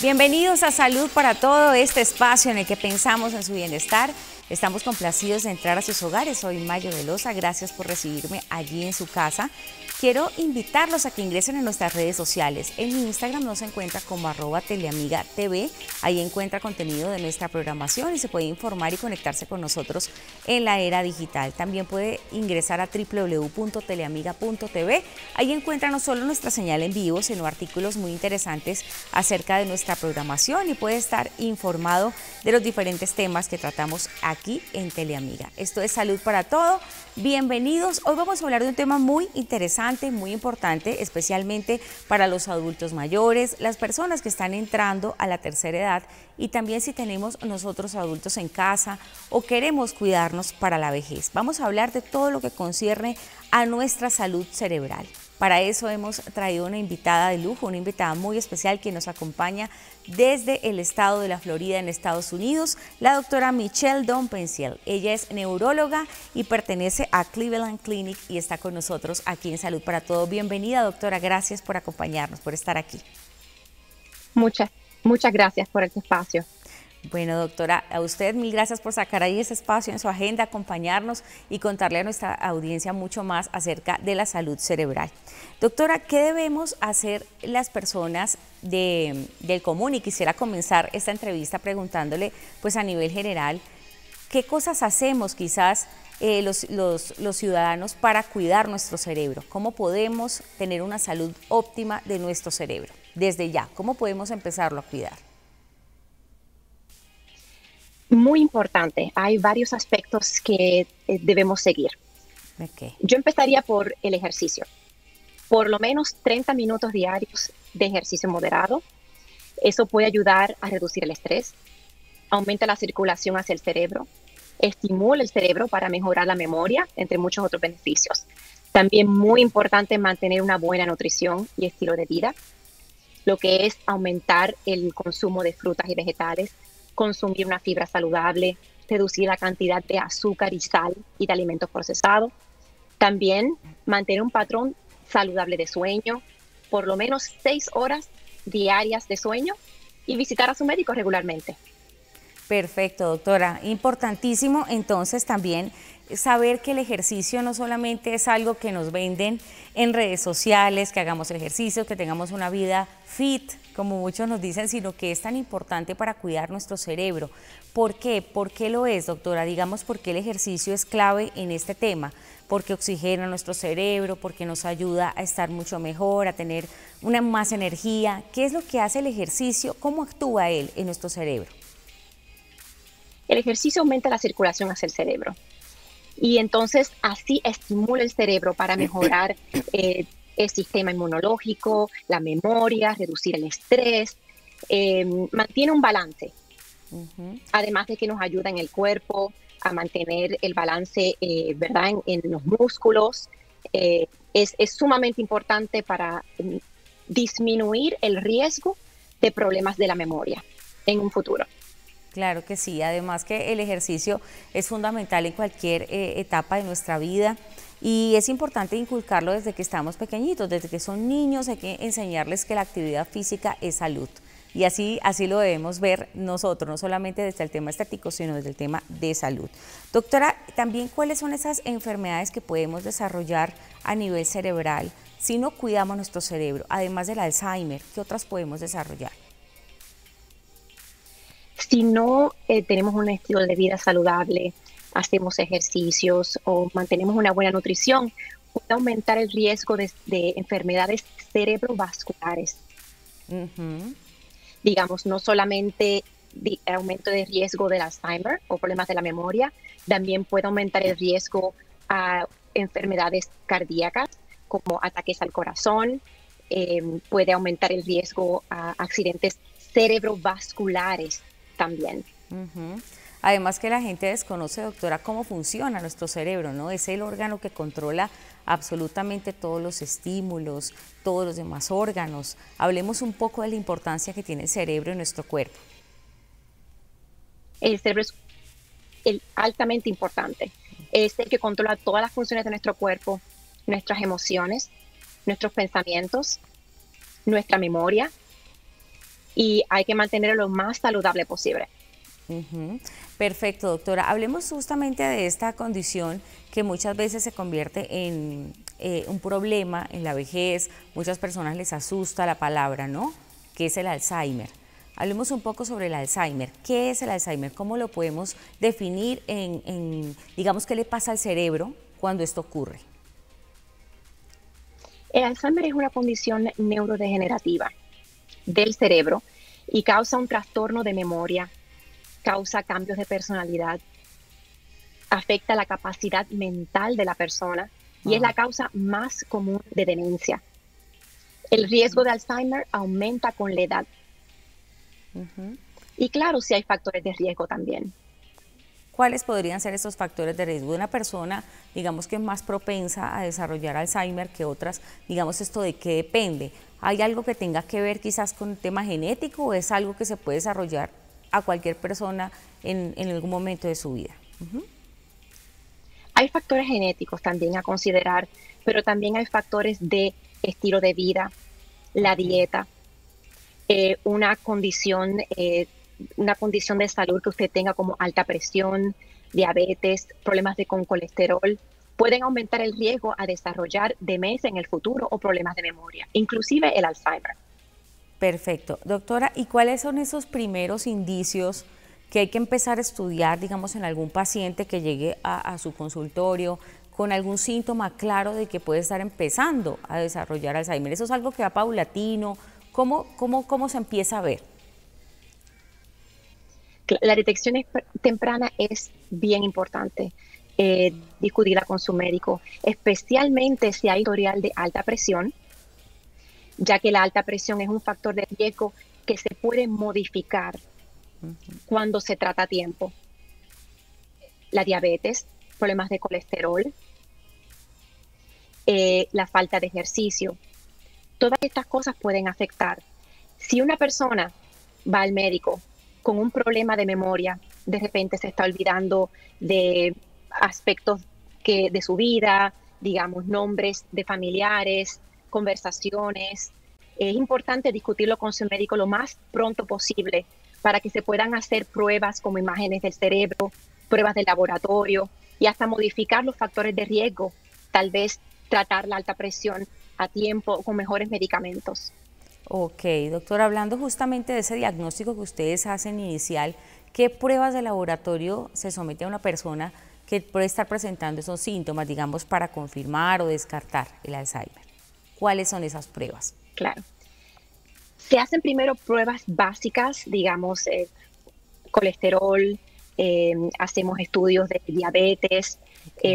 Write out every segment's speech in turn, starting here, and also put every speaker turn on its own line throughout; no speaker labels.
Bienvenidos a Salud para Todo, este espacio en el que pensamos en su bienestar. Estamos complacidos de entrar a sus hogares. Soy Mayo Velosa, gracias por recibirme allí en su casa. Quiero invitarlos a que ingresen en nuestras redes sociales. En mi Instagram nos encuentra como @teleamigatv. Ahí encuentra contenido de nuestra programación y se puede informar y conectarse con nosotros en la era digital. También puede ingresar a www.teleamiga.tv. Ahí encuentra no solo nuestra señal en vivo, sino artículos muy interesantes acerca de nuestra programación y puede estar informado de los diferentes temas que tratamos aquí en Teleamiga. Esto es Salud para Todo. Bienvenidos. Hoy vamos a hablar de un tema muy interesante, muy importante, especialmente para los adultos mayores, las personas que están entrando a la tercera edad y también si tenemos nosotros adultos en casa o queremos cuidarnos para la vejez. Vamos a hablar de todo lo que concierne a nuestra salud cerebral. Para eso hemos traído una invitada de lujo, una invitada muy especial que nos acompaña desde el estado de la Florida en Estados Unidos, la doctora Michelle Dompenciel. Ella es neuróloga y pertenece a Cleveland Clinic y está con nosotros aquí en Salud para Todo. Bienvenida, doctora, gracias por acompañarnos, por estar aquí.
Muchas gracias por este espacio.
Bueno, doctora, a usted mil gracias por sacar ahí ese espacio en su agenda, acompañarnos y contarle a nuestra audiencia mucho más acerca de la salud cerebral. Doctora, ¿qué debemos hacer las personas del común? Y quisiera comenzar esta entrevista preguntándole, pues a nivel general, ¿qué cosas hacemos quizás los ciudadanos para cuidar nuestro cerebro? ¿Cómo podemos tener una salud óptima de nuestro cerebro? Desde ya, ¿cómo podemos empezarlo a cuidar?
Muy importante. Hay varios aspectos que debemos seguir.
Okay.
Yo empezaría por el ejercicio. Por lo menos 30 minutos diarios de ejercicio moderado. Eso puede ayudar a reducir el estrés, aumenta la circulación hacia el cerebro, estimula el cerebro para mejorar la memoria, entre muchos otros beneficios. También muy importante mantener una buena nutrición y estilo de vida, lo que es aumentar el consumo de frutas y vegetales, consumir una fibra saludable, reducir la cantidad de azúcar y sal y de alimentos procesados. También mantener un patrón saludable de sueño, por lo menos 6 horas diarias de sueño y visitar a su médico regularmente.
Perfecto, doctora. Importantísimo entonces también saber que el ejercicio no solamente es algo que nos venden en redes sociales, que hagamos ejercicios, que tengamos una vida fit, como muchos nos dicen, sino que es tan importante para cuidar nuestro cerebro. ¿Por qué? ¿Por qué lo es, doctora? Digamos, ¿por qué el ejercicio es clave en este tema? Porque oxigena nuestro cerebro, porque nos ayuda a estar mucho mejor, a tener una más energía. ¿Qué es lo que hace el ejercicio? ¿Cómo actúa él en nuestro cerebro?
El ejercicio aumenta la circulación hacia el cerebro y entonces así estimula el cerebro para mejorar el sistema inmunológico, la memoria, reducir el estrés, mantiene un balance, además de que nos ayuda en el cuerpo a mantener el balance, ¿verdad? En los músculos. Es sumamente importante para disminuir el riesgo de problemas de la memoria en un futuro.
Claro que sí, además que el ejercicio es fundamental en cualquier etapa de nuestra vida y es importante inculcarlo desde que estamos pequeñitos, desde que son niños hay que enseñarles que la actividad física es salud y así lo debemos ver nosotros, no solamente desde el tema estético, sino desde el tema de salud. Doctora, también ¿cuáles son esas enfermedades que podemos desarrollar a nivel cerebral si no cuidamos nuestro cerebro? Además del Alzheimer, ¿qué otras podemos desarrollar?
Si no tenemos un estilo de vida saludable, hacemos ejercicios o mantenemos una buena nutrición, puede aumentar el riesgo de enfermedades cerebrovasculares. Digamos, no solamente aumento de riesgo del Alzheimer o problemas de la memoria, también puede aumentar el riesgo a enfermedades cardíacas como ataques al corazón, puede aumentar el riesgo a accidentes cerebrovasculares también.
Además que la gente desconoce, doctora, cómo funciona nuestro cerebro, ¿no? Es el órgano que controla absolutamente todos los estímulos, todos los demás órganos. Hablemos un poco de la importancia que tiene el cerebro en nuestro cuerpo.
El cerebro es altamente importante. Es el que controla todas las funciones de nuestro cuerpo, nuestras emociones, nuestros pensamientos, nuestra memoria y hay que mantenerlo lo más saludable posible.
Perfecto, doctora. Hablemos justamente de esta condición que muchas veces se convierte en un problema en la vejez. Muchas personas les asusta la palabra, ¿no? Que es el Alzheimer. Hablemos un poco sobre el Alzheimer. ¿Qué es el Alzheimer? ¿Cómo lo podemos definir digamos, qué le pasa al cerebro cuando esto ocurre?
El Alzheimer es una condición neurodegenerativa del cerebro y causa un trastorno de memoria, causa cambios de personalidad, afecta la capacidad mental de la persona y es la causa más común de demencia. El riesgo de Alzheimer aumenta con la edad. Y claro, sí hay factores de riesgo también.
¿Cuáles podrían ser esos factores de riesgo de una persona, digamos, que es más propensa a desarrollar Alzheimer que otras? Digamos, ¿esto de qué depende? ¿Hay algo que tenga que ver quizás con el tema genético o es algo que se puede desarrollar a cualquier persona en algún momento de su vida?
Hay factores genéticos también a considerar, pero también hay factores de estilo de vida, la dieta, una condición de salud que usted tenga como alta presión, diabetes, problemas con colesterol, pueden aumentar el riesgo a desarrollar demencia en el futuro o problemas de memoria, inclusive el Alzheimer.
Perfecto. Doctora, ¿y cuáles son esos primeros indicios que hay que empezar a estudiar, digamos, en algún paciente que llegue a su consultorio con algún síntoma claro de que puede estar empezando a desarrollar Alzheimer? ¿Eso es algo que va paulatino? ¿Cómo se empieza a ver?
La detección temprana es bien importante, discutirla con su médico, especialmente si hay historial de alta presión, ya que la alta presión es un factor de riesgo que se puede modificar cuando se trata a tiempo. La diabetes, problemas de colesterol, la falta de ejercicio, todas estas cosas pueden afectar. Si una persona va al médico con un problema de memoria, de repente se está olvidando de aspectos de su vida, digamos, nombres de familiares, conversaciones, es importante discutirlo con su médico lo más pronto posible para que se puedan hacer pruebas como imágenes del cerebro, pruebas de laboratorio y hasta modificar los factores de riesgo, tal vez tratar la alta presión a tiempo con mejores medicamentos.
Ok, doctora, hablando justamente de ese diagnóstico que ustedes hacen inicial, ¿qué pruebas de laboratorio se somete a una persona que puede estar presentando esos síntomas, digamos, para confirmar o descartar el Alzheimer? ¿Cuáles son esas pruebas?
Claro. Se hacen primero pruebas básicas, digamos, colesterol, hacemos estudios de diabetes,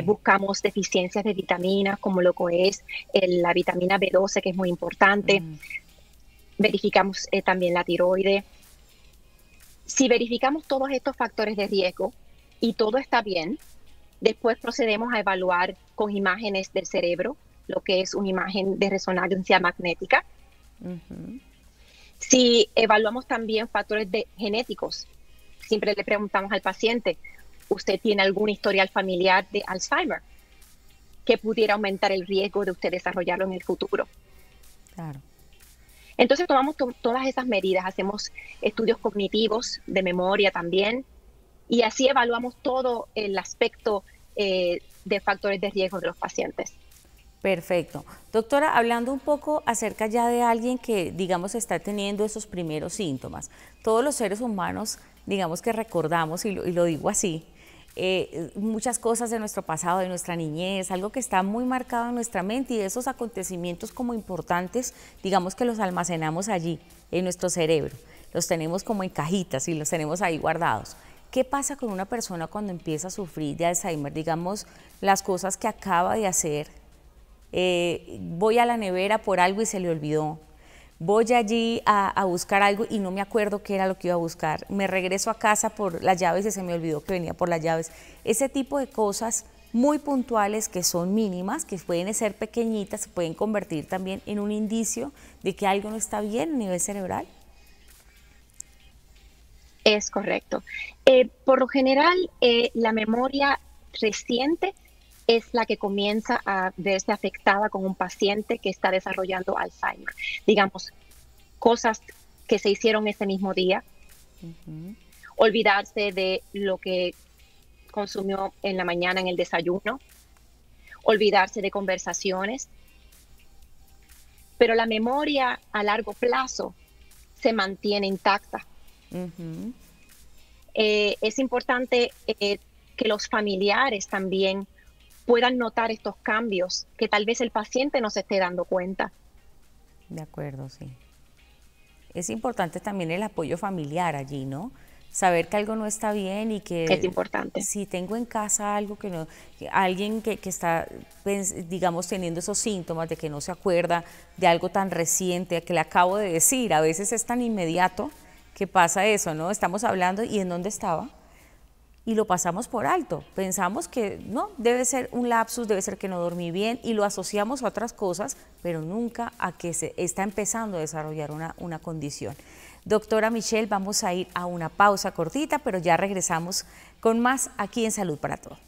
buscamos deficiencias de vitaminas, como lo que es la vitamina B12, que es muy importante. Verificamos también la tiroide. Si verificamos todos estos factores de riesgo y todo está bien, después procedemos a evaluar con imágenes del cerebro, lo que es una imagen de resonancia magnética. Si evaluamos también factores genéticos, siempre le preguntamos al paciente, ¿usted tiene algún historial familiar de Alzheimer que pudiera aumentar el riesgo de usted desarrollarlo en el futuro?
Claro.
Entonces tomamos todas esas medidas, hacemos estudios cognitivos de memoria también y así evaluamos todo el aspecto de factores de riesgo de los pacientes.
Perfecto. Doctora, hablando un poco acerca ya de alguien que, digamos, está teniendo esos primeros síntomas. Todos los seres humanos, digamos que recordamos, y lo digo así, muchas cosas de nuestro pasado, de nuestra niñez, algo que está muy marcado en nuestra mente y de esos acontecimientos como importantes, digamos que los almacenamos allí, en nuestro cerebro. Los tenemos como en cajitas y los tenemos ahí guardados. ¿Qué pasa con una persona cuando empieza a sufrir de Alzheimer? Digamos, las cosas que acaba de hacer. Voy a la nevera por algo y se le olvidó, voy allí a buscar algo y no me acuerdo qué era lo que iba a buscar, me regreso a casa por las llaves y se me olvidó que venía por las llaves. Ese tipo de cosas muy puntuales que son mínimas, que pueden ser pequeñitas, se pueden convertir también en un indicio de que algo no está bien a nivel cerebral.
Es correcto. Por lo general, la memoria reciente es la que comienza a verse afectada con un paciente que está desarrollando Alzheimer. Digamos, cosas que se hicieron ese mismo día, olvidarse de lo que consumió en la mañana en el desayuno, olvidarse de conversaciones, pero la memoria a largo plazo se mantiene intacta. Es importante que los familiares también puedan notar estos cambios que tal vez el paciente no se esté dando cuenta.
De acuerdo, sí. Es importante también el apoyo familiar allí, ¿no? Saber que algo no está bien y
Es
que
importante.
si tengo en casa algo que no, alguien que está, pues, digamos, teniendo esos síntomas de que no se acuerda de algo tan reciente que le acabo de decir, a veces es tan inmediato que pasa eso, ¿no? Estamos hablando y ¿en dónde estaba? Y lo pasamos por alto. Pensamos que no, debe ser un lapsus, debe ser que no dormí bien y lo asociamos a otras cosas, pero nunca a que se está empezando a desarrollar una condición. Doctora Michelle, vamos a ir a una pausa cortita, pero ya regresamos con más aquí en Salud para Todos.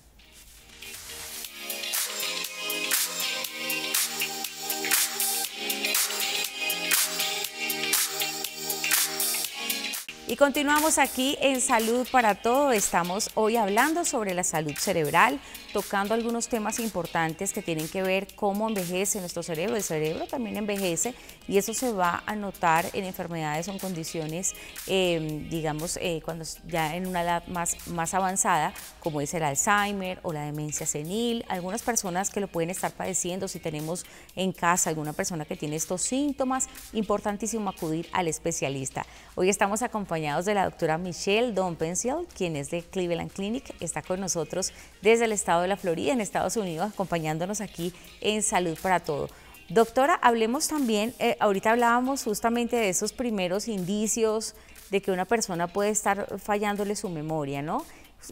Y continuamos aquí en Salud para Todo. Estamos hoy hablando sobre la salud cerebral, tocando algunos temas importantes que tienen que ver cómo envejece nuestro cerebro. El cerebro también envejece y eso se va a notar en enfermedades o en condiciones, digamos, cuando ya en una edad más avanzada, como es el Alzheimer o la demencia senil. Algunas personas que lo pueden estar padeciendo, si tenemos en casa alguna persona que tiene estos síntomas, importantísimo acudir al especialista. Hoy estamos acompañados de la doctora Michelle Dompencil, quien es de Cleveland Clinic, está con nosotros desde el estado de la Florida, en Estados Unidos, acompañándonos aquí en Salud para Todo. Doctora, hablemos también, ahorita hablábamos justamente de esos primeros indicios de que una persona puede estar fallándole su memoria, ¿no?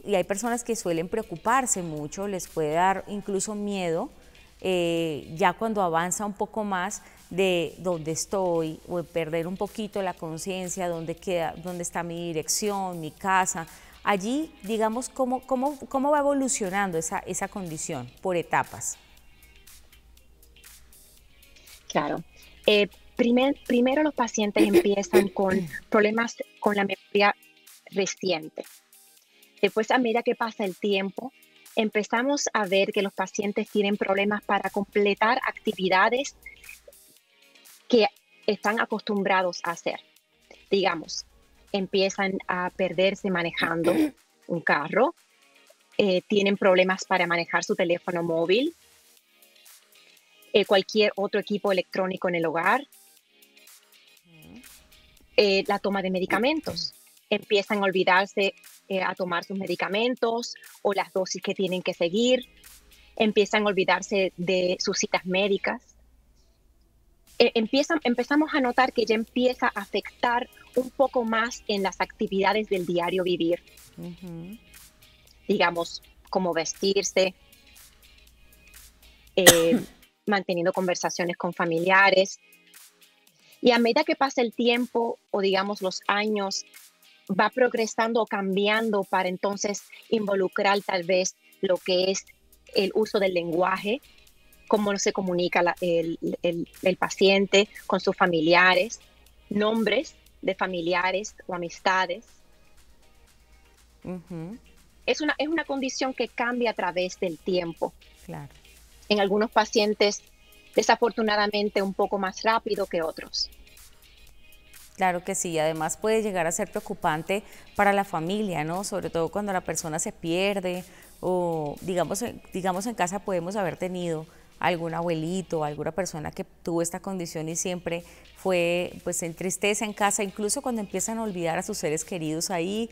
Y hay personas que suelen preocuparse mucho, les puede dar incluso miedo, ya cuando avanza un poco más de dónde estoy, o de perder un poquito la conciencia, dónde está mi dirección, mi casa. Allí, digamos, ¿cómo va evolucionando esa condición por etapas?
Claro. Primero los pacientes empiezan con problemas con la memoria reciente. Después, a medida que pasa el tiempo, empezamos a ver que los pacientes tienen problemas para completar actividades que están acostumbrados a hacer. Digamos, empiezan a perderse manejando un carro, tienen problemas para manejar su teléfono móvil, cualquier otro equipo electrónico en el hogar, la toma de medicamentos. Empiezan a olvidarse a tomar sus medicamentos o las dosis que tienen que seguir. Empiezan a olvidarse de sus citas médicas. Empezamos a notar que ya empieza a afectar un poco más en las actividades del diario vivir. Digamos, como vestirse, manteniendo conversaciones con familiares. Y a medida que pasa el tiempo o digamos los años, va progresando o cambiando para entonces involucrar tal vez lo que es el uso del lenguaje, cómo se comunica el paciente con sus familiares, nombres de familiares o amistades. Es una condición que cambia a través del tiempo.
Claro.
En algunos pacientes, desafortunadamente, un poco más rápido que otros.
Claro que sí, además puede llegar a ser preocupante para la familia, ¿no? Sobre todo cuando la persona se pierde o digamos en casa podemos haber tenido algún abuelito, alguna persona que tuvo esta condición y siempre fue, pues se entristece en casa, incluso cuando empiezan a olvidar a sus seres queridos ahí,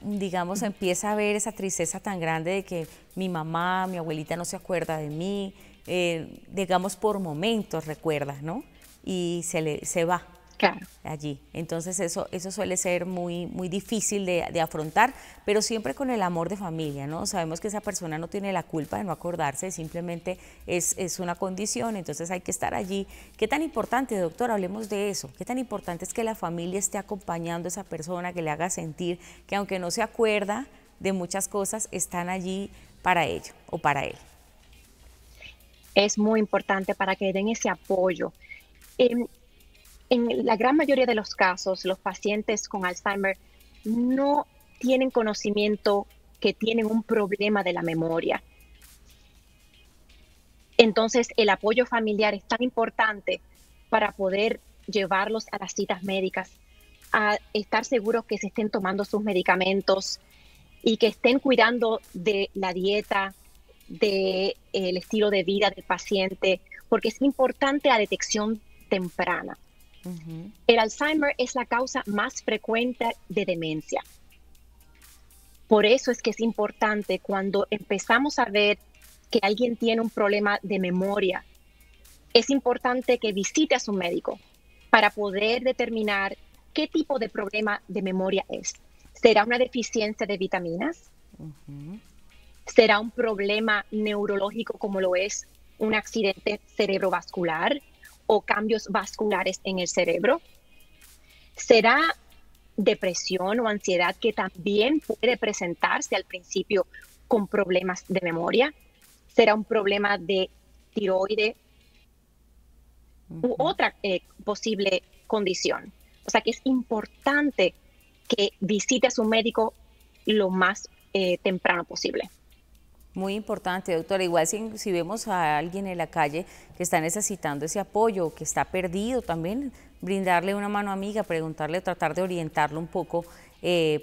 digamos, empieza a ver esa tristeza tan grande de que mi mamá, mi abuelita no se acuerda de mí, digamos por momentos recuerda, ¿no? Y se va.
Claro.
Allí. Entonces eso suele ser muy difícil de afrontar, pero siempre con el amor de familia, ¿no? Sabemos que esa persona no tiene la culpa de no acordarse, simplemente es una condición, entonces hay que estar allí. ¿Qué tan importante, doctor? Hablemos de eso. ¿Qué tan importante es que la familia esté acompañando a esa persona, que le haga sentir que aunque no se acuerda de muchas cosas, están allí para ello o para él?
Es muy importante para que den ese apoyo. En la gran mayoría de los casos, los pacientes con Alzheimer no tienen conocimiento que tienen un problema de la memoria. Entonces, el apoyo familiar es tan importante para poder llevarlos a las citas médicas, a estar seguros que se estén tomando sus medicamentos y que estén cuidando de la dieta, del estilo de vida del paciente, porque es importante la detección temprana. El Alzheimer es la causa más frecuente de demencia. Por eso es que es importante cuando empezamos a ver que alguien tiene un problema de memoria, es importante que visite a su médico para poder determinar qué tipo de problema de memoria es. ¿Será una deficiencia de vitaminas? ¿Será un problema neurológico como lo es un accidente cerebrovascular o cambios vasculares en el cerebro? ¿Será depresión o ansiedad que también puede presentarse al principio con problemas de memoria? ¿Será un problema de tiroides u otra posible condición? O sea que es importante que visite a su médico lo más temprano posible.
Muy importante, doctora. Igual si vemos a alguien en la calle que está necesitando ese apoyo, que está perdido, también brindarle una mano amiga, preguntarle, tratar de orientarlo un poco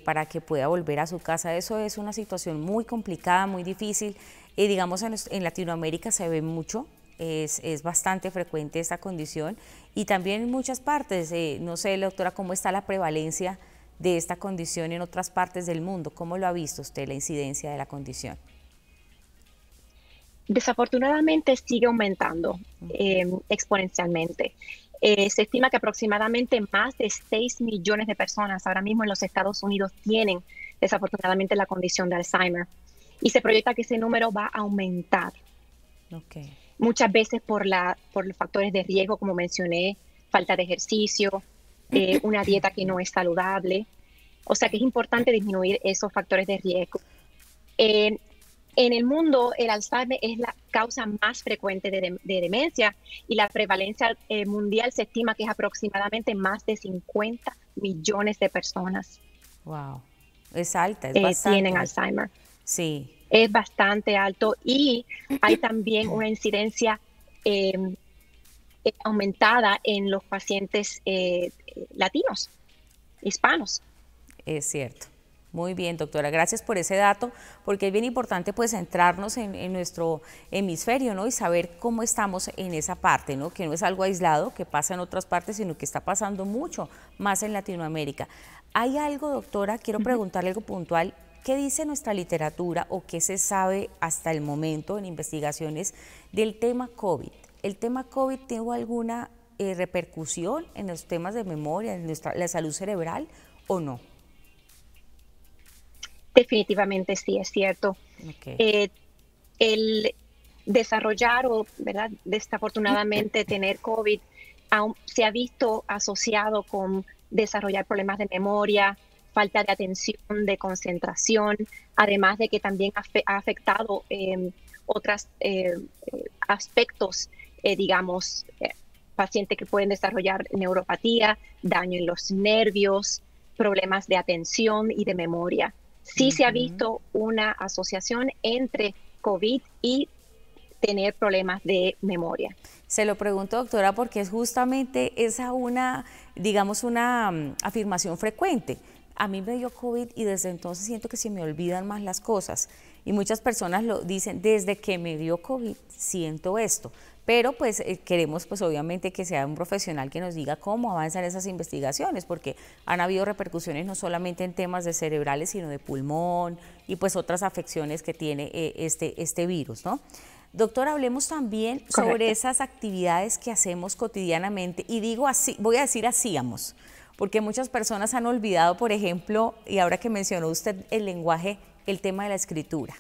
para que pueda volver a su casa. Eso es una situación muy complicada, muy difícil. Digamos, en Latinoamérica se ve mucho, es bastante frecuente esta condición y también en muchas partes. No sé, doctora, ¿cómo está la prevalencia de esta condición en otras partes del mundo? ¿Cómo lo ha visto usted, la incidencia de la condición?
Desafortunadamente sigue aumentando exponencialmente. Se estima que aproximadamente más de 6 millones de personas ahora mismo en los Estados Unidos tienen desafortunadamente la condición de Alzheimer y se proyecta que ese número va a aumentar. Muchas veces por los factores de riesgo, como mencioné, falta de ejercicio, una dieta que no es saludable. O sea que es importante disminuir esos factores de riesgo. En el mundo, el Alzheimer es la causa más frecuente de demencia y la prevalencia mundial se estima que es aproximadamente más de 50 millones de personas.
Wow, es alta, es bastante.
Tienen Alzheimer.
Sí.
Es bastante alto y hay también una incidencia aumentada en los pacientes latinos, hispanos.
Es cierto. Muy bien, doctora, gracias por ese dato, porque es bien importante pues centrarnos en nuestro hemisferio, ¿no? Y saber cómo estamos en esa parte, ¿no? Que no es algo aislado que pasa en otras partes, sino que está pasando mucho más en Latinoamérica. ¿Hay algo, doctora? Quiero preguntarle algo puntual. ¿Qué dice nuestra literatura o qué se sabe hasta el momento en investigaciones del tema COVID? ¿El tema COVID tuvo alguna repercusión en los temas de memoria, en la salud cerebral o no?
Definitivamente sí, es cierto. El desarrollar o, ¿verdad?, desafortunadamente tener COVID se ha visto asociado con desarrollar problemas de memoria, falta de atención, de concentración, además de que también ha afectado otros aspectos, digamos, pacientes que pueden desarrollar neuropatía, daño en los nervios, problemas de atención y de memoria. Sí se ha visto una asociación entre COVID y tener problemas de memoria.
Se lo pregunto, doctora, porque es justamente esa digamos, una afirmación frecuente. A mí me dio COVID y desde entonces siento que se me olvidan más las cosas. Y muchas personas lo dicen, desde que me dio COVID siento esto. Pero pues queremos pues obviamente que sea un profesional que nos diga cómo avanzan esas investigaciones, porque han habido repercusiones no solamente en temas de cerebrales, sino de pulmón y pues otras afecciones que tiene este virus, ¿no? Doctora, hablemos también sobre esas actividades que hacemos cotidianamente, y digo así, voy a decir hacíamos, porque muchas personas han olvidado, por ejemplo, y ahora que mencionó usted el lenguaje, el tema de la escritura.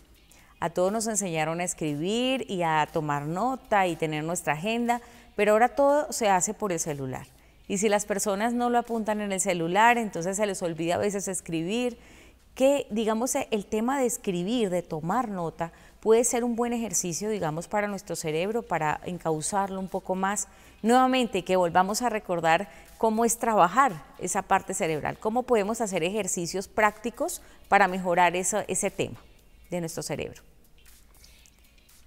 A todos nos enseñaron a escribir y a tomar nota y tener nuestra agenda, pero ahora todo se hace por el celular. Y si las personas no lo apuntan en el celular, entonces se les olvida a veces escribir, que digamos el tema de escribir, de tomar nota, puede ser un buen ejercicio, digamos, para nuestro cerebro, para encauzarlo un poco más. Nuevamente, que volvamos a recordar cómo es trabajar esa parte cerebral, cómo podemos hacer ejercicios prácticos para mejorar ese tema de nuestro cerebro.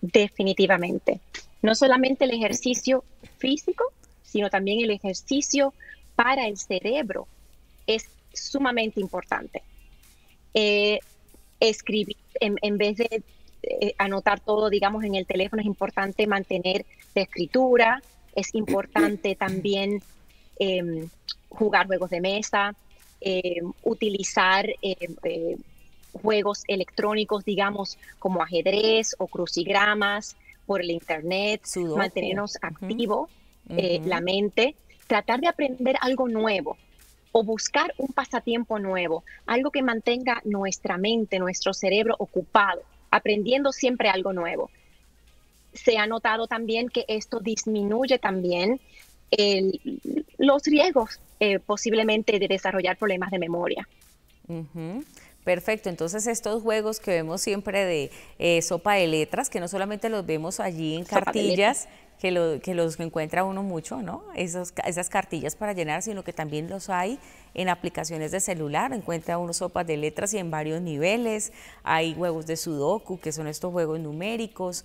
Definitivamente. No solamente el ejercicio físico, sino también el ejercicio para el cerebro es sumamente importante. Escribir, en vez de anotar todo, digamos, en el teléfono, es importante mantener la escritura, es importante también jugar juegos de mesa, utilizar juegos electrónicos, digamos, como ajedrez o crucigramas por el internet,
Sudoku.
mantenernos activos, la mente, tratar de aprender algo nuevo o buscar un pasatiempo nuevo, algo que mantenga nuestra mente, nuestro cerebro ocupado, aprendiendo siempre algo nuevo. Se ha notado también que esto disminuye también los riesgos posiblemente de desarrollar problemas de memoria.
Perfecto, entonces estos juegos que vemos siempre de sopa de letras, que no solamente los vemos allí en cartillas, que los encuentra uno mucho, ¿no? Esas cartillas para llenar, sino que también los hay en aplicaciones de celular, encuentra uno sopas de letras y en varios niveles, hay juegos de sudoku, que son estos juegos numéricos,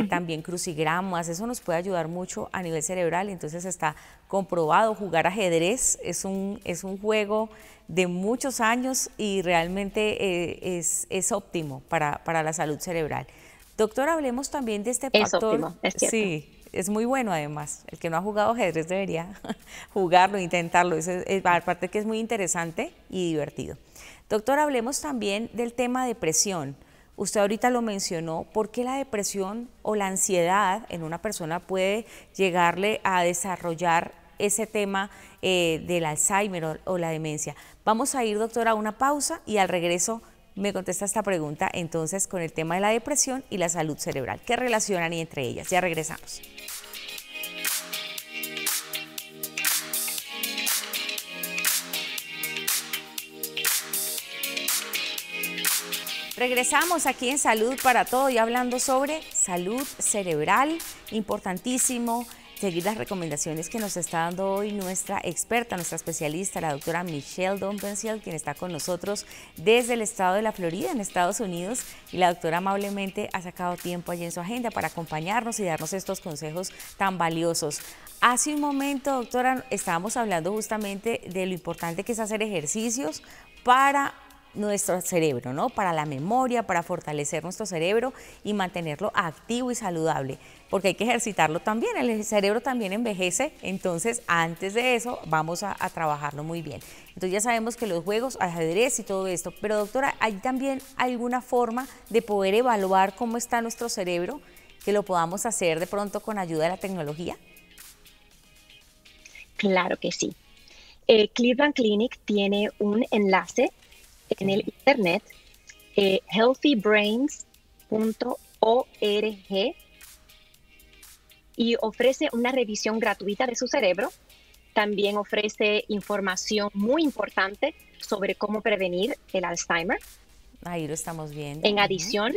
también crucigramas, eso nos puede ayudar mucho a nivel cerebral, entonces está comprobado, jugar ajedrez es un juego de muchos años y realmente es óptimo para la salud cerebral. Doctora, hablemos también de este factor.
Es óptimo, es cierto.
Sí, es muy bueno además. El que no ha jugado ajedrez debería jugarlo, intentarlo. Aparte que es muy interesante y divertido. Doctora, hablemos también del tema depresión. Usted ahorita lo mencionó, ¿por qué la depresión o la ansiedad en una persona puede llegarle a desarrollar ese tema del Alzheimer o la demencia? Vamos a ir, doctora, a una pausa y al regreso me contesta esta pregunta entonces con el tema de la depresión y la salud cerebral. ¿Qué relacionan entre ellas? Ya regresamos. Regresamos aquí en Salud para Todo y hablando sobre salud cerebral, importantísimo. Seguir las recomendaciones que nos está dando hoy nuestra experta, nuestra especialista, la doctora Michelle Dompenciel, quien está con nosotros desde el estado de la Florida, en Estados Unidos, y la doctora amablemente ha sacado tiempo allí en su agenda para acompañarnos y darnos estos consejos tan valiosos. Hace un momento, doctora, estábamos hablando justamente de lo importante que es hacer ejercicios para nuestro cerebro, ¿no? Para la memoria, para fortalecer nuestro cerebro y mantenerlo activo y saludable, porque hay que ejercitarlo también, el cerebro también envejece, entonces antes de eso vamos a trabajarlo muy bien. Entonces ya sabemos que los juegos, ajedrez y todo esto, pero doctora, ¿hay también alguna forma de poder evaluar cómo está nuestro cerebro, que lo podamos hacer de pronto con ayuda de la tecnología?
Claro que sí. Cleveland Clinic tiene un enlace en el internet, healthybrains.org, y ofrece una revisión gratuita de su cerebro. También ofrece información muy importante sobre cómo prevenir el Alzheimer.
Ahí lo estamos viendo.
En adición,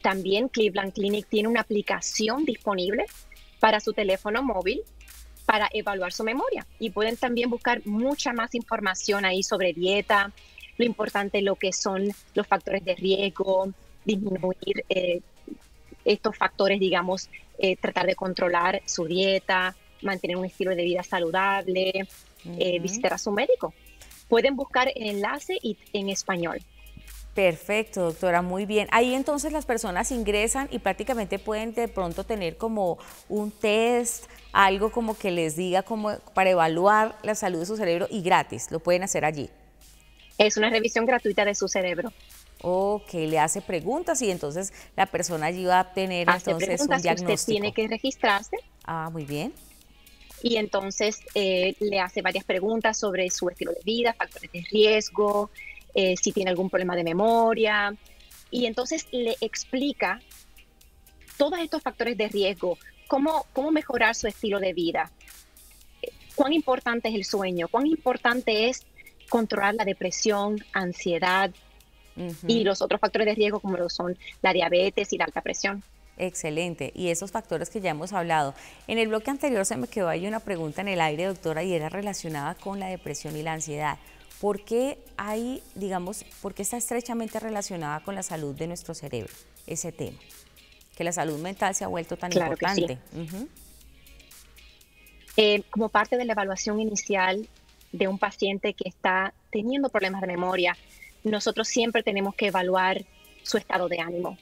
también Cleveland Clinic tiene una aplicación disponible para su teléfono móvil para evaluar su memoria. Y pueden también buscar mucha más información ahí sobre dieta, lo importante, lo que son los factores de riesgo, disminuir estos factores, digamos, tratar de controlar su dieta, mantener un estilo de vida saludable, visitar a su médico. Pueden buscar el enlace en español.
Perfecto, doctora, muy bien. Ahí entonces las personas ingresan y prácticamente pueden de pronto tener como un test, algo como que les diga como para evaluar la salud de su cerebro y gratis, lo pueden hacer allí.
Es una revisión gratuita de su cerebro.
Ok, le hace preguntas y entonces la persona allí va a obtener entonces un diagnóstico.
Usted tiene que registrarse.
Ah, muy bien.
Y entonces le hace varias preguntas sobre su estilo de vida, factores de riesgo, si tiene algún problema de memoria. Y entonces le explica todos estos factores de riesgo, cómo mejorar su estilo de vida, cuán importante es el sueño, cuán importante es controlar la depresión, ansiedad y los otros factores de riesgo como lo son la diabetes y la alta presión.
Excelente. Y esos factores que ya hemos hablado. En el bloque anterior se me quedó ahí una pregunta en el aire, doctora, y era relacionada con la depresión y la ansiedad. ¿Por qué hay, digamos, por qué está estrechamente relacionada con la salud de nuestro cerebro ese tema? Que la salud mental se ha vuelto tan
Claro que sí.
importante.
Como parte de la evaluación inicial de un paciente que está teniendo problemas de memoria, nosotros siempre tenemos que evaluar su estado de ánimo.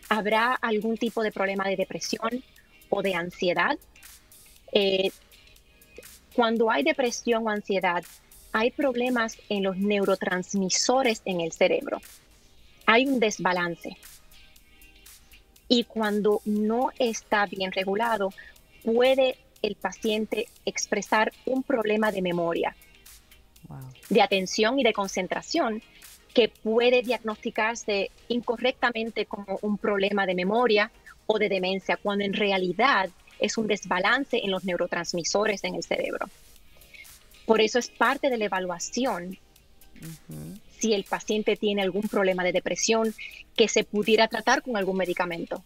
¿Habrá algún tipo de problema de depresión o de ansiedad? Cuando hay depresión o ansiedad, hay problemas en los neurotransmisores en el cerebro. Hay un desbalance. Y cuando no está bien regulado, puede el paciente expresar un problema de memoria, de atención y de concentración, que puede diagnosticarse incorrectamente como un problema de memoria o de demencia, cuando en realidad es un desbalance en los neurotransmisores en el cerebro. Por eso es parte de la evaluación si el paciente tiene algún problema de depresión que se pudiera tratar con algún medicamento.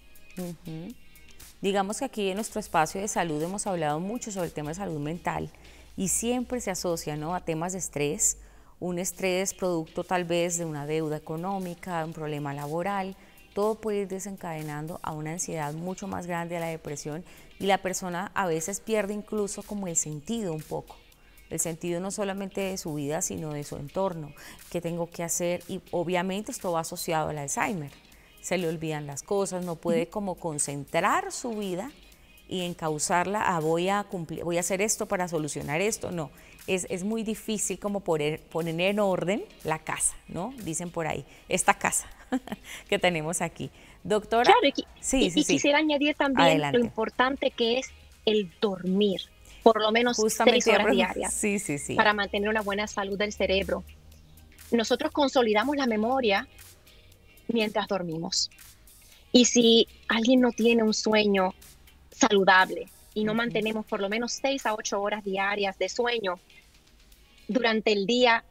Digamos que aquí en nuestro espacio de salud hemos hablado mucho sobre el tema de salud mental y siempre se asocia, ¿no?, a temas de estrés, un estrés producto tal vez de una deuda económica, un problema laboral. Todo puede ir desencadenando a una ansiedad mucho más grande, a la depresión, y la persona a veces pierde incluso como el sentido un poco. El sentido no solamente de su vida, sino de su entorno, qué tengo que hacer, y obviamente esto va asociado al Alzheimer. Se le olvidan las cosas, no puede como concentrar su vida y encauzarla a voy a hacer esto para solucionar esto. No, es muy difícil como poner en orden la casa, ¿no? Dicen por ahí, esta casa que tenemos aquí. Doctora,
Claro,
sí.
Quisiera añadir también
Adelante.
lo importante que es el dormir, por lo menos
Justamente
6 horas diarias,
sí.
para mantener una buena salud del cerebro. Nosotros consolidamos la memoria mientras dormimos. Y si alguien no tiene un sueño saludable y no mantenemos por lo menos 6 a 8 horas diarias de sueño, durante el día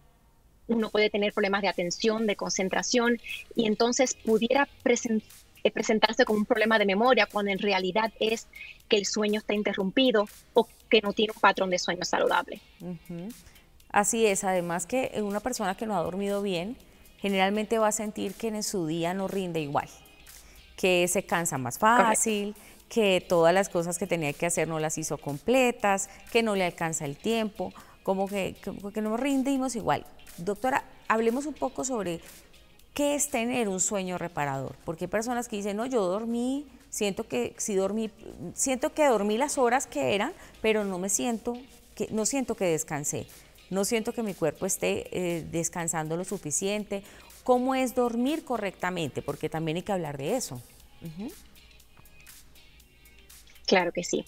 uno puede tener problemas de atención, de concentración, y entonces pudiera presentarse como un problema de memoria, cuando en realidad es que el sueño está interrumpido o que no tiene un patrón de sueño saludable.
Así es, además que una persona que no ha dormido bien generalmente va a sentir que en su día no rinde igual, que se cansa más fácil, correcto, que todas las cosas que tenía que hacer no las hizo completas, que no le alcanza el tiempo, como que no rindimos igual. Doctora, hablemos un poco sobre qué es tener un sueño reparador, porque hay personas que dicen, no, yo dormí, siento que dormí las horas que eran, pero no siento que descansé. No siento que mi cuerpo esté descansando lo suficiente. ¿Cómo es dormir correctamente? Porque también hay que hablar de eso.
Claro que sí.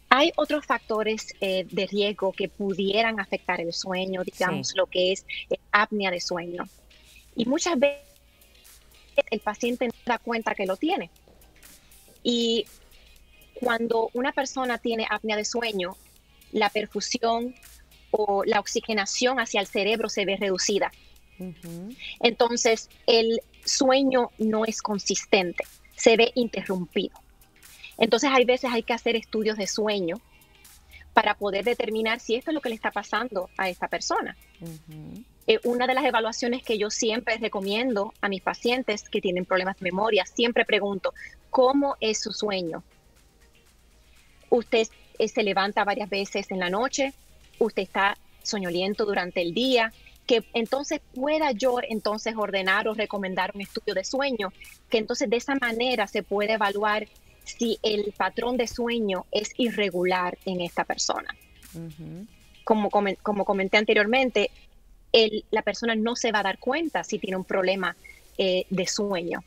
Hay otros factores de riesgo que pudieran afectar el sueño, digamos, lo que es apnea de sueño. Y muchas veces el paciente no se da cuenta que lo tiene. Y cuando una persona tiene apnea de sueño, la perfusión o la oxigenación hacia el cerebro se ve reducida. Entonces, el sueño no es consistente, se ve interrumpido. Entonces, hay veces hay que hacer estudios de sueño para poder determinar si esto es lo que le está pasando a esta persona. Una de las evaluaciones que yo siempre recomiendo a mis pacientes que tienen problemas de memoria, siempre pregunto, ¿cómo es su sueño? ¿Usted se levanta varias veces en la noche? ¿Usted está soñoliento durante el día? Que entonces pueda yo entonces ordenar o recomendar un estudio de sueño, que entonces de esa manera se puede evaluar si el patrón de sueño es irregular en esta persona. Como comenté anteriormente, la persona no se va a dar cuenta si tiene un problema de sueño.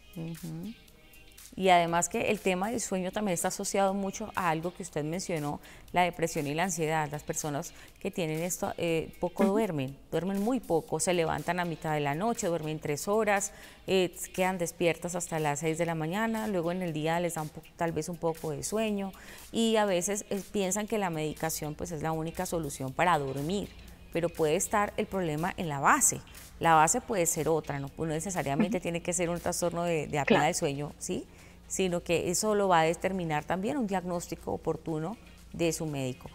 Y además que el tema del sueño también está asociado mucho a algo que usted mencionó, la depresión y la ansiedad. Las personas que tienen esto poco duermen muy poco, se levantan a mitad de la noche, duermen 3 horas, quedan despiertas hasta las 6 de la mañana, luego en el día les da tal vez un poco de sueño, y a veces piensan que la medicación pues es la única solución para dormir, pero puede estar el problema en la base. La base puede ser otra, no necesariamente tiene que ser un trastorno de apnea del sueño, ¿sí? sino que eso lo va a determinar también un diagnóstico oportuno de su médico.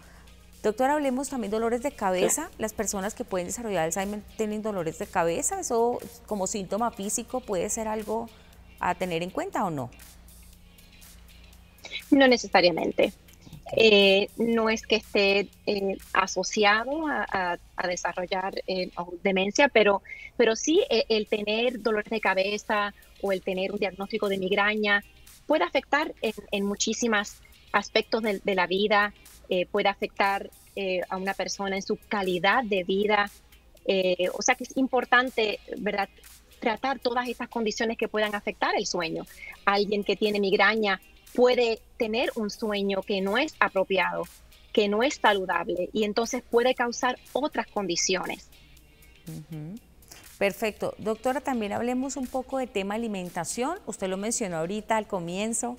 Doctora, hablemos también de dolores de cabeza. Las personas que pueden desarrollar Alzheimer tienen dolores de cabeza. ¿Eso como síntoma físico puede ser algo a tener en cuenta o no?
No necesariamente.
Okay.
No es que esté asociado a desarrollar demencia, pero sí el tener dolores de cabeza o el tener un diagnóstico de migraña puede afectar en muchísimos aspectos de la vida, puede afectar a una persona en su calidad de vida. O sea que es importante, ¿verdad?, tratar todas estas condiciones que puedan afectar el sueño. Alguien que tiene migraña puede tener un sueño que no es apropiado, que no es saludable y entonces puede causar otras condiciones.
Perfecto. Doctora, también hablemos un poco de tema alimentación. Usted lo mencionó ahorita al comienzo.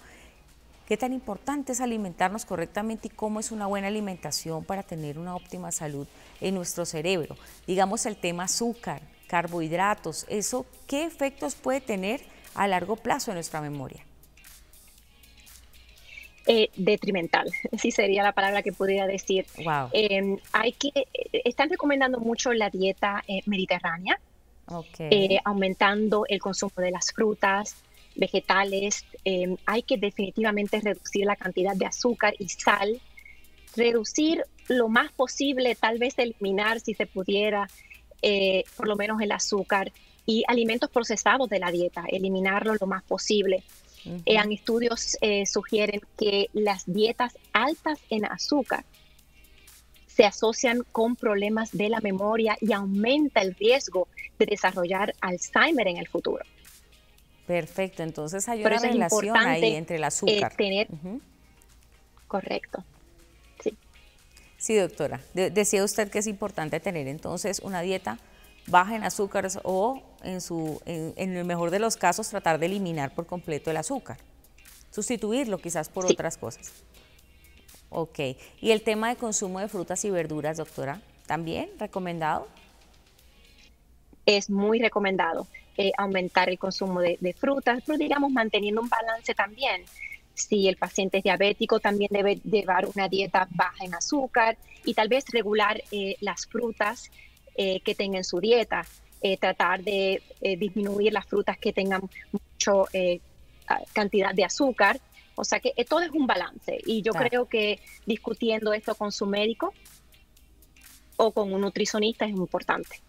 ¿Qué tan importante es alimentarnos correctamente y cómo es una buena alimentación para tener una óptima salud en nuestro cerebro? Digamos el tema azúcar, carbohidratos, ¿eso qué efectos puede tener a largo plazo en nuestra memoria?
Detrimental, sí sería la palabra que pudiera decir.
Wow.
Están recomendando mucho la dieta mediterránea,
Ok.
aumentando el consumo de las frutas, vegetales. Hay que definitivamente reducir la cantidad de azúcar y sal, reducir lo más posible, tal vez eliminar si se pudiera, por lo menos el azúcar y alimentos procesados de la dieta, eliminarlo lo más posible. Estudios sugieren que las dietas altas en azúcar se asocian con problemas de la memoria y aumenta el riesgo de desarrollar Alzheimer en el futuro.
Perfecto, entonces hay
Por
una
eso es
relación ahí
importante
entre el azúcar.
tener, correcto, sí.
Sí, doctora. Decía usted que es importante tener entonces una dieta baja en azúcares o en el mejor de los casos tratar de eliminar por completo el azúcar, sustituirlo quizás por
Sí.
otras cosas. Ok, y el tema de consumo de frutas y verduras, doctora, ¿también recomendado?
Es muy recomendado aumentar el consumo de frutas, pero digamos manteniendo un balance también. Si el paciente es diabético, también debe llevar una dieta baja en azúcar y tal vez regular las frutas que tenga en su dieta, tratar de disminuir las frutas que tengan mucha cantidad de azúcar. O sea que todo es un balance y yo
Claro.
creo que discutiendo esto con su médico o con un nutricionista es importante.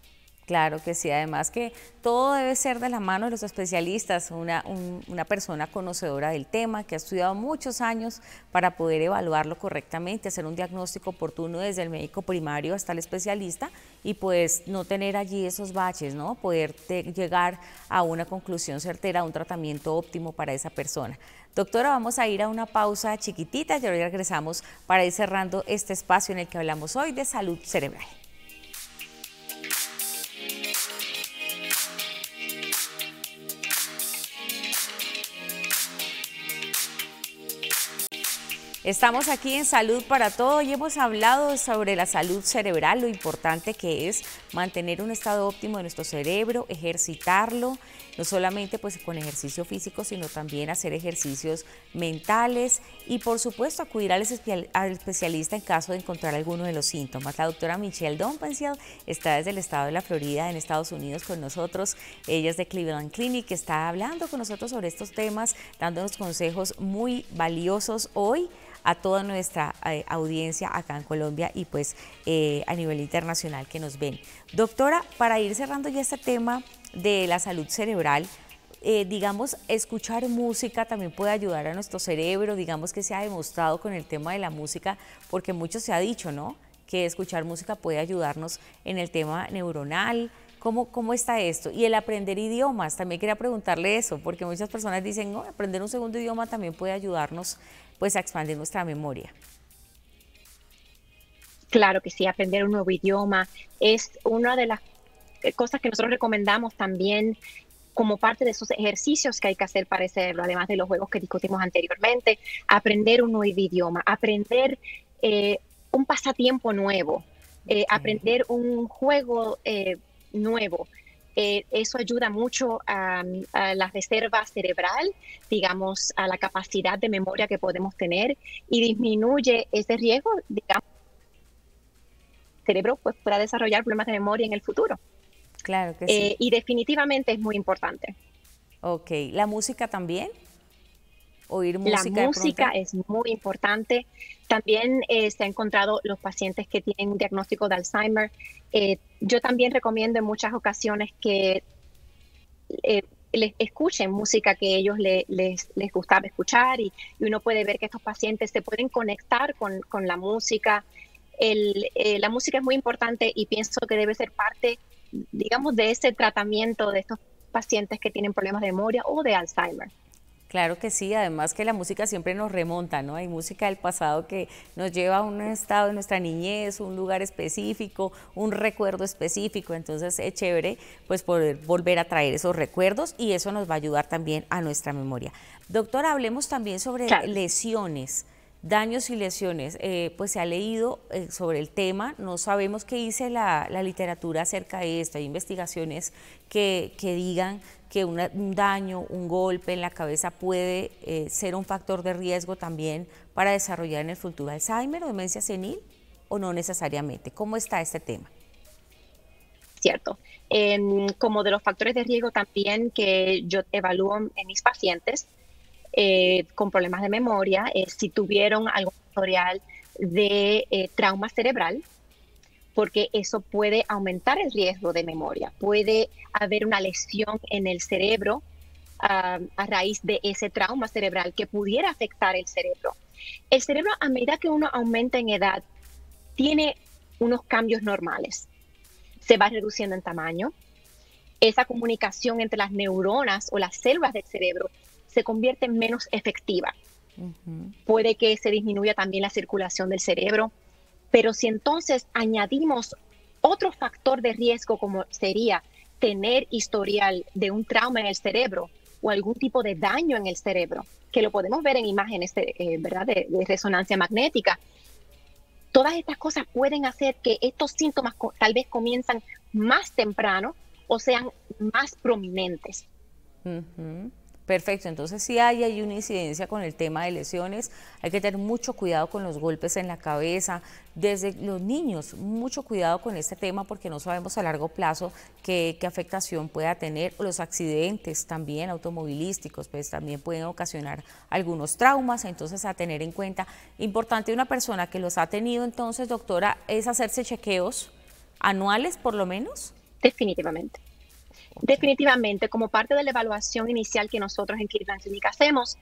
Claro que sí, además que todo debe ser de la mano de los especialistas, una persona conocedora del tema que ha estudiado muchos años para poder evaluarlo correctamente, hacer un diagnóstico oportuno desde el médico primario hasta el especialista y pues no tener allí esos baches, ¿no? Poder llegar a una conclusión certera, a un tratamiento óptimo para esa persona. Doctora, vamos a ir a una pausa chiquitita y ahora regresamos para ir cerrando este espacio en el que hablamos hoy de salud cerebral. Estamos aquí en Salud para Todo y hemos hablado sobre la salud cerebral, lo importante que es mantener un estado óptimo de nuestro cerebro, ejercitarlo, no solamente pues con ejercicio físico, sino también hacer ejercicios mentales y por supuesto acudir al especialista en caso de encontrar alguno de los síntomas. La doctora Michelle Dompensiel está desde el estado de la Florida en Estados Unidos con nosotros. Ella es de Cleveland Clinic, está hablando con nosotros sobre estos temas, dándonos consejos muy valiosos hoy a toda nuestra audiencia acá en Colombia y pues a nivel internacional que nos ven. Doctora, para ir cerrando ya este tema de la salud cerebral, digamos, escuchar música también puede ayudar a nuestro cerebro, digamos que se ha demostrado con el tema de la música, porque mucho se ha dicho, ¿no?, que escuchar música puede ayudarnos en el tema neuronal. ¿Cómo está esto? Y el aprender idiomas, también quería preguntarle eso, porque muchas personas dicen, no, aprender un segundo idioma también puede ayudarnos pues a expandir nuestra memoria.
Claro que sí, aprender un nuevo idioma es una de las cosas que nosotros recomendamos también como parte de esos ejercicios que hay que hacer para el cerebro, además de los juegos que discutimos anteriormente, aprender un nuevo idioma, aprender un pasatiempo nuevo,
Okay.
aprender un juego nuevo. Eso ayuda mucho a la reserva cerebral, digamos, a la capacidad de memoria que podemos tener y disminuye ese riesgo, digamos, el cerebro pues, pueda desarrollar problemas de memoria en el futuro.
Claro que sí.
Y definitivamente es muy importante.
Ok, ¿la música también? ¿Oír
La
música de
música
pronto?
es muy importante. También se ha encontrado los pacientes que tienen un diagnóstico de Alzheimer. Yo también recomiendo en muchas ocasiones que eh, les escuchen música que ellos les gustaba escuchar y uno puede ver que estos pacientes se pueden conectar con la música. La música es muy importante y pienso que debe ser parte, digamos, de ese tratamiento de estos pacientes que tienen problemas de memoria o de Alzheimer.
Claro que sí, además que la música siempre nos remonta, ¿no? Hay música del pasado que nos lleva a un estado de nuestra niñez, un lugar específico, un recuerdo específico, entonces es chévere pues poder volver a traer esos recuerdos y eso nos va a ayudar también a nuestra memoria. Doctora, hablemos también sobre
Claro.
lesiones. Daños y lesiones, pues se ha leído sobre el tema, no sabemos qué dice la literatura acerca de esto, hay investigaciones que digan que un daño, un golpe en la cabeza puede ser un factor de riesgo también para desarrollar en el futuro Alzheimer o demencia senil, o no necesariamente. ¿Cómo está este tema?
Cierto. Como de los factores de riesgo también que yo evalúo en mis pacientes con problemas de memoria, si tuvieron algún historial de trauma cerebral, porque eso puede aumentar el riesgo de memoria. Puede haber una lesión en el cerebro a raíz de ese trauma cerebral que pudiera afectar el cerebro. El cerebro, a medida que uno aumenta en edad, tiene unos cambios normales. Se va reduciendo en tamaño. Esa comunicación entre las neuronas o las células del cerebro se convierte en menos efectiva. Puede que se disminuya también la circulación del cerebro, pero si entonces añadimos otro factor de riesgo como sería tener historial de un trauma en el cerebro o algún tipo de daño en el cerebro, que lo podemos ver en imágenes ¿verdad? De resonancia magnética, todas estas cosas pueden hacer que estos síntomas tal vez comienzan más temprano o sean más prominentes.
Perfecto, entonces sí hay una incidencia con el tema de lesiones, hay que tener mucho cuidado con los golpes en la cabeza, desde los niños, mucho cuidado con este tema porque no sabemos a largo plazo qué afectación pueda tener. Los accidentes también automovilísticos pues también pueden ocasionar algunos traumas, entonces a tener en cuenta. Importante una persona que los ha tenido entonces, doctora, es hacerse chequeos anuales por lo menos.
Definitivamente. Definitivamente, como parte de la evaluación inicial que nosotros en Cleveland Clinic hacemos,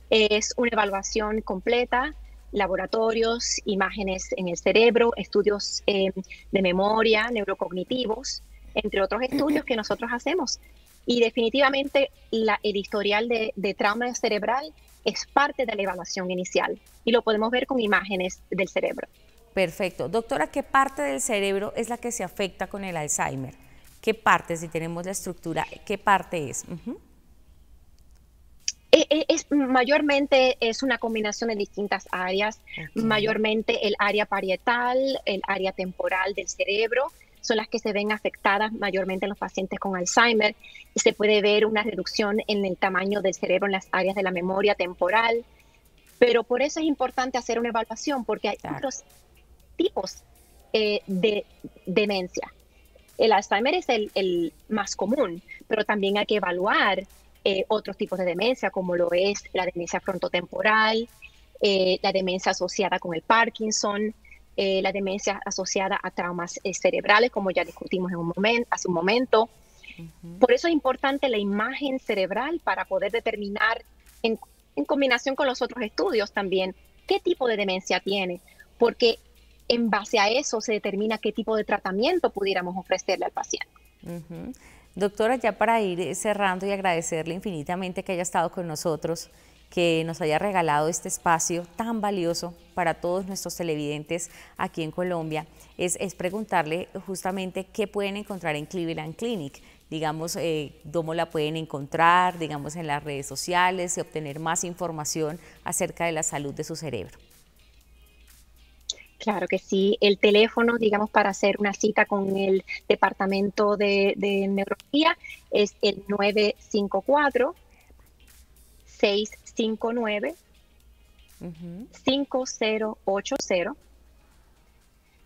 es una evaluación completa, laboratorios, imágenes en el cerebro, estudios de memoria, neurocognitivos, entre otros estudios que nosotros hacemos. Y definitivamente el historial de trauma cerebral es parte de la evaluación inicial y lo podemos ver con imágenes del cerebro.
Perfecto. Doctora, ¿qué parte del cerebro es la que se afecta con el Alzheimer? ¿Qué parte, si tenemos la estructura, qué parte es?
Mayormente es una combinación de distintas áreas, mayormente el área parietal, el área temporal del cerebro, son las que se ven afectadas mayormente en los pacientes con Alzheimer. Se puede ver una reducción en el tamaño del cerebro en las áreas de la memoria temporal, pero por eso es importante hacer una evaluación, porque hay otros tipos de demencia. El Alzheimer es el más común, pero también hay que evaluar otros tipos de demencia, como lo es la demencia frontotemporal, la demencia asociada con el Parkinson, la demencia asociada a traumas cerebrales, como ya discutimos hace un momento. Por eso es importante la imagen cerebral para poder determinar, en combinación con los otros estudios también, qué tipo de demencia tiene, porque en base a eso se determina qué tipo de tratamiento pudiéramos ofrecerle al paciente.
Doctora, ya para ir cerrando y agradecerle infinitamente que haya estado con nosotros, que nos haya regalado este espacio tan valioso para todos nuestros televidentes aquí en Colombia, es preguntarle justamente qué pueden encontrar en Cleveland Clinic, digamos, cómo la pueden encontrar, digamos, en las redes sociales y obtener más información acerca de la salud de su cerebro.
Claro que sí. El teléfono, digamos, para hacer una cita con el departamento de neurología es el 954-659-5080.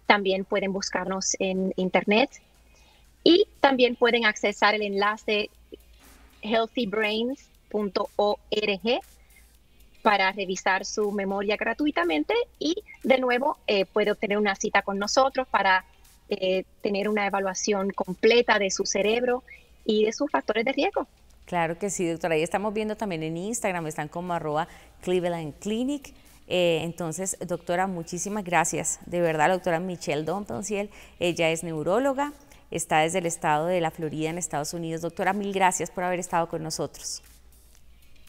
También pueden buscarnos en internet y también pueden accesar el enlace healthybrains.org para revisar su memoria gratuitamente y de nuevo puede obtener una cita con nosotros para tener una evaluación completa de su cerebro y de sus factores de riesgo.
Claro que sí, doctora. Ahí estamos viendo también en Instagram, están como @Cleveland Clinic. Entonces, doctora, muchísimas gracias. De verdad, la doctora Michelle Domptonsiel, ella es neuróloga, está desde el estado de la Florida en Estados Unidos. Doctora, mil gracias por haber estado con nosotros.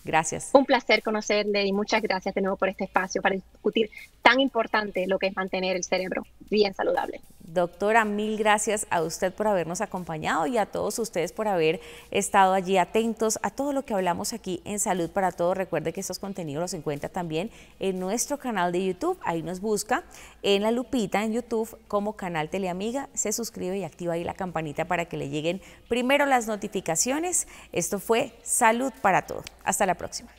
Gracias.
Un placer conocerle y muchas gracias de nuevo por este espacio para discutir tan importante lo que es mantener el cerebro bien saludable.
Doctora, mil gracias a usted por habernos acompañado y a todos ustedes por haber estado allí atentos a todo lo que hablamos aquí en Salud para Todos. Recuerde que estos contenidos los encuentra también en nuestro canal de YouTube. Ahí nos busca en la lupita en YouTube como Canal Teleamiga. Se suscribe y activa ahí la campanita para que le lleguen primero las notificaciones. Esto fue Salud para Todos. Hasta la próxima.